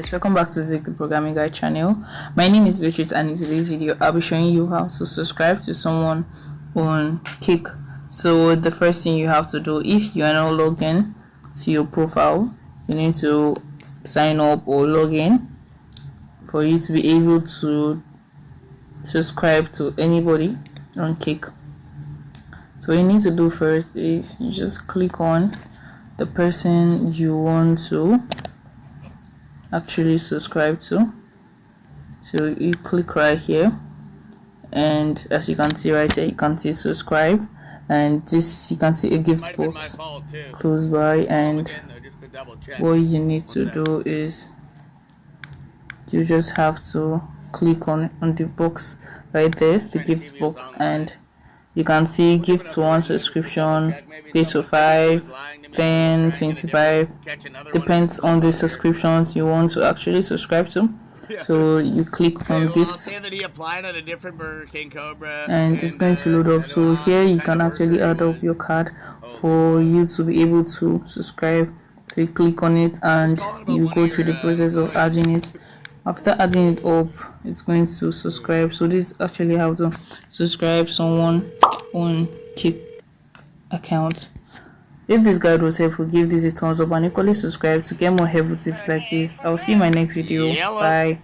Guys, welcome back to Zik the Programming Guide channel. My name is Beatrice, and in today's video I'll be showing you how to subscribe to someone on Kick. So the first thing you have to do, if you are not logged in to your profile, you need to sign up or log in for you to be able to subscribe to anybody on Kick. So what you need to do first is you just click on the person you want to actually subscribe to. So you click right here, and as you can see right here, you can see subscribe, and this you can see a gift box close by. And what you need to do is you just have to click on the box right there, the gift box, and you can see gifts 1 subscription, pay to 5, 10, 25, depends on the subscriptions you want to actually subscribe to. So you click on gifts and it's going to load up. So here you can actually add up your card for you to be able to subscribe. So you click on it and you go through the process of adding it. After adding it up, it's going to subscribe. So this is actually how to subscribe someone on Kick account. If this guide was helpful, give this a thumbs up and equally subscribe to get more helpful tips like this. I'll see you in my next video. Bye.